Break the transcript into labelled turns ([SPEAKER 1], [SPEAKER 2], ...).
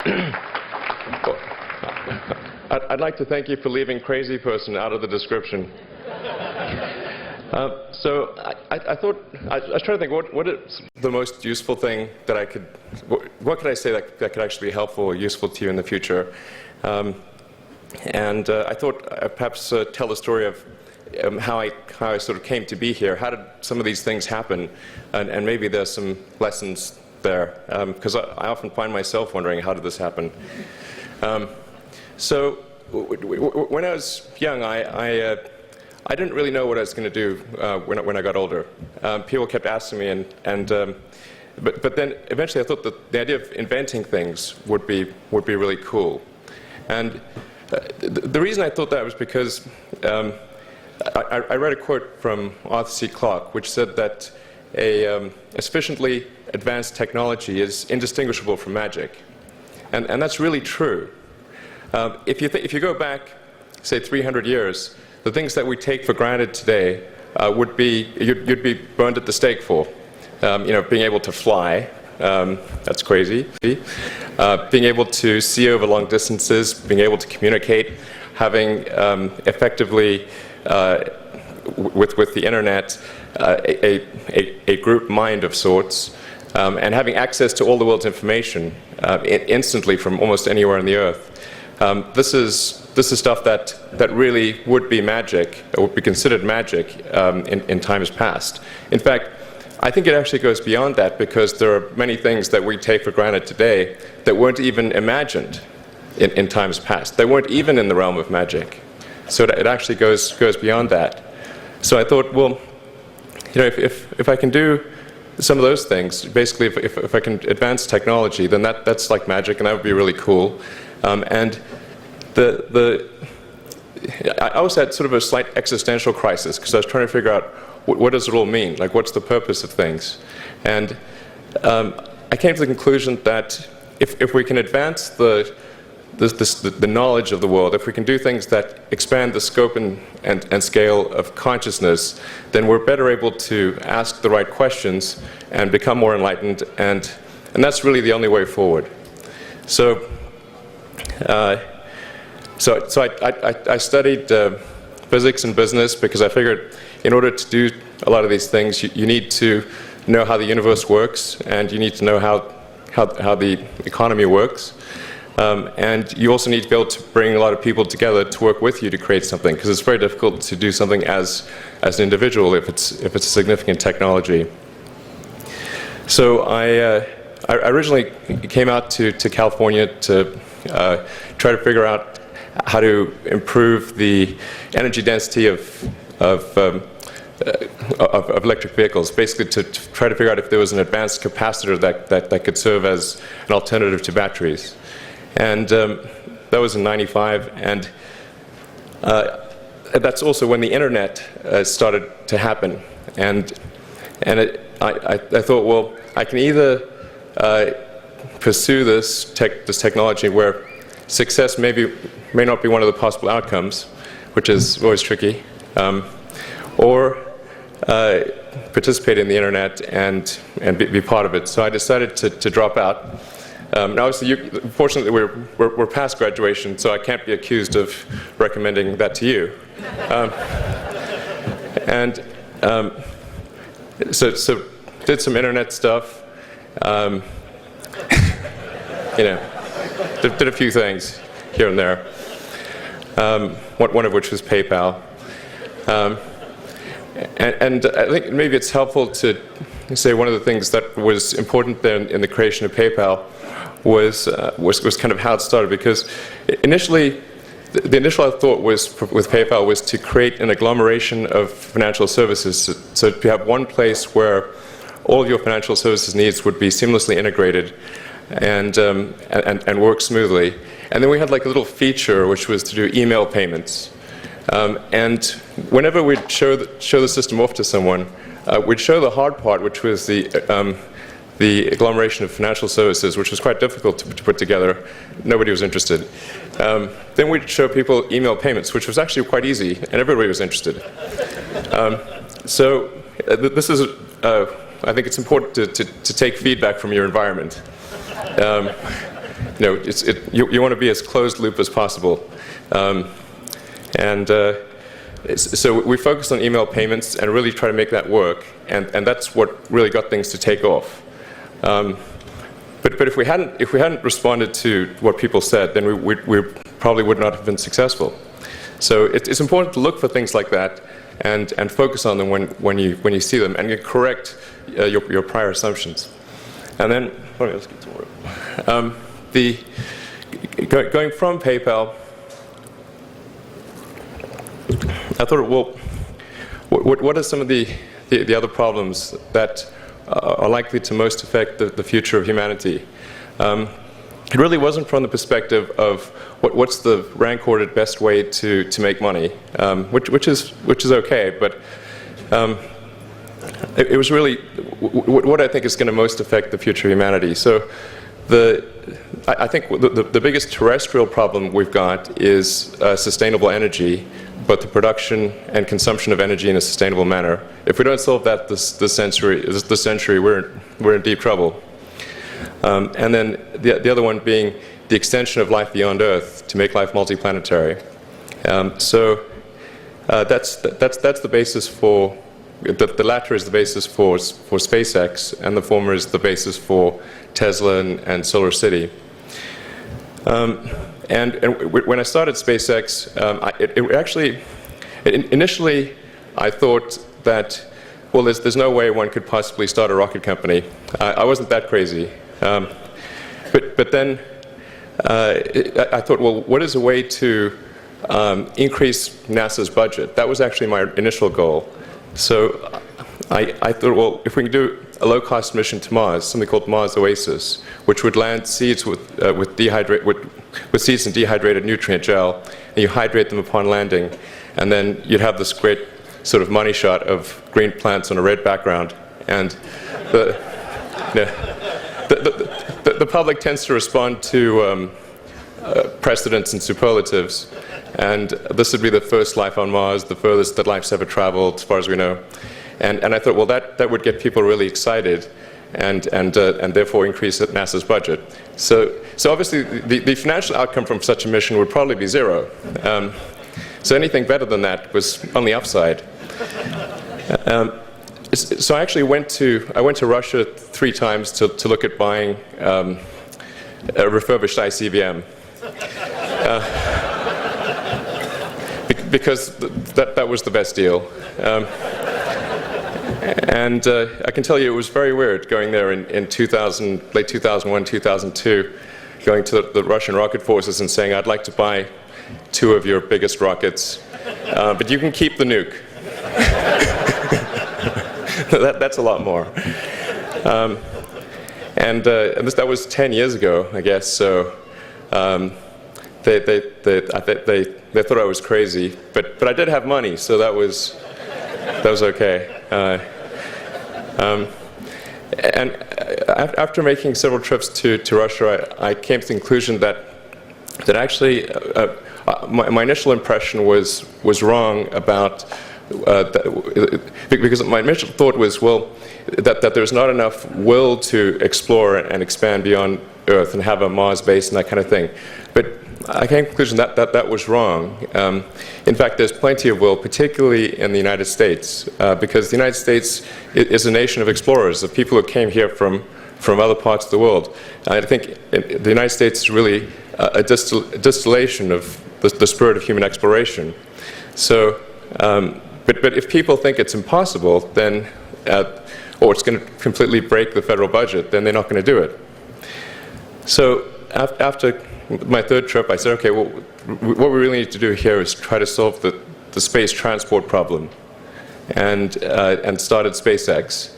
[SPEAKER 1] I'd like to thank you for leaving crazy person out of the description. So I thought, I was trying to think, what is the most useful thing that I could, what could I say that could actually be helpful or useful to you in the future? And I thought I'd perhaps tell the story of how I sort of came to be here. How did some of these things happen? And maybe there's some lessons there, because I often find myself wondering, how did this happen? So when I was young, I didn't really know what I was going to do when I got older. People kept asking me, but then eventually I thought that the idea of inventing things would be really cool. And the reason I thought that was because I read a quote from Arthur C. Clarke, which said that a sufficiently advanced technology is indistinguishable from magic, and that's really true. If you go back, say, 300 years, the things that we take for granted today would be you'd be burned at the stake for. Being able to fly, that's crazy. Being able to see over long distances, being able to communicate, having effectively with the internet a group mind of sorts, and having access to all the world's information instantly from almost anywhere on the earth. This is stuff that really would be magic, or would be considered magic in times past. In fact, I think it actually goes beyond that, because there are many things that we take for granted today that weren't even imagined in times past. They weren't even in the realm of magic. So it actually goes beyond that. So I thought, well, if I can do some of those things, basically if I can advance technology, then that's like magic, and that would be really cool. And I also had sort of a slight existential crisis, because I was trying to figure out what does it all mean? Like, what's the purpose of things? And I came to the conclusion that if we can advance the knowledge of the world, if we can do things that expand the scope and scale of consciousness, then we're better able to ask the right questions and become more enlightened, and that's really the only way forward. So I studied physics and business, because I figured in order to do a lot of these things, you need to know how the universe works, and you need to know how the economy works. And you also need to be able to bring a lot of people together to work with you to create something, because it's very difficult to do something as an individual if it's a significant technology. So I originally came out to California to try to figure out how to improve the energy density of electric vehicles, basically to try to figure out if there was an advanced capacitor that could serve as an alternative to batteries. And that was in '95, and that's also when the internet started to happen. And I thought, well, I can either pursue this technology where success may not be one of the possible outcomes, which is always tricky, or participate in the internet and be part of it. So I decided to drop out. Now, obviously, fortunately, we're past graduation, so I can't be accused of recommending that to you. So did some internet stuff. Did a few things here and there. One of which was PayPal. And I think maybe it's helpful to say one of the things that was important there in the creation of PayPal was kind of how it started, because initially the initial thought was with PayPal was to create an agglomeration of financial services, so to have one place where all of your financial services needs would be seamlessly integrated and work smoothly. And then we had like a little feature which was to do email payments. And whenever we'd show the system off to someone, we'd show the hard part, which was the agglomeration of financial services, which was quite difficult to put together. Nobody was interested. Then we'd show people email payments, which was actually quite easy, and everybody was interested. So this is, I think it's important to take feedback from your environment. you want to be as closed loop as possible. So we focused on email payments and really try to make that work, and that's what really got things to take off. But if we hadn't responded to what people said, then we probably would not have been successful. So it's important to look for things like that and focus on them when you see them, and you correct your prior assumptions. And then let's get to work. Going from PayPal, I thought, well, what are some of the other problems that are likely to most affect the future of humanity? It really wasn't from the perspective of what's the rank-ordered best way to make money, which is okay, but it was really what I think is going to most affect the future of humanity. So I think the biggest terrestrial problem we've got is sustainable energy, but the production and consumption of energy in a sustainable manner. If we don't solve that this century, we're in deep trouble. And then the other one being the extension of life beyond Earth to make life multiplanetary. So that's the basis for the latter is the basis for SpaceX, and the former is the basis for Tesla and Solar City. And when I started SpaceX, initially I thought that, well, there's no way one could possibly start a rocket company. I wasn't that crazy. But then I thought, well, what is a way to increase NASA's budget? That was actually my initial goal. So I thought, well, if we can do a low-cost mission to Mars, something called Mars Oasis, which would land seeds with seeds in dehydrated nutrient gel, and you hydrate them upon landing, and then you'd have this great sort of money shot of green plants on a red background, and the public tends to respond to precedents and superlatives, and this would be the first life on Mars, the furthest that life's ever traveled, as far as we know. And I thought, well, that would get people really excited, and therefore increase NASA's budget. So obviously, the financial outcome from such a mission would probably be zero. So anything better than that was on the upside. So I actually went to Russia 3 times to look at buying a refurbished ICBM. Because that was the best deal. And I can tell you it was very weird going there in late 2001, 2002, going to the Russian rocket forces and saying, I'd like to buy 2 of your biggest rockets, but you can keep the nuke. That's a lot more. And that was 10 years ago, I guess, so they thought I was crazy, but I did have money, so that was okay. And after making several trips to Russia, I came to the conclusion that actually my initial impression was wrong about because my initial thought was, well, that there's not enough will to explore and expand beyond Earth and have a Mars base and that kind of thing. But I came to the conclusion that was wrong. In fact, there's plenty of will, particularly in the United States, because the United States is a nation of explorers, of people who came here from other parts of the world. I think the United States is really a distillation of the spirit of human exploration. So, but if people think it's impossible, then, or it's going to completely break the federal budget, then they're not going to do it. So after my 3rd trip, I said, okay, well, what we really need to do here is try to solve the space transport problem, and started SpaceX.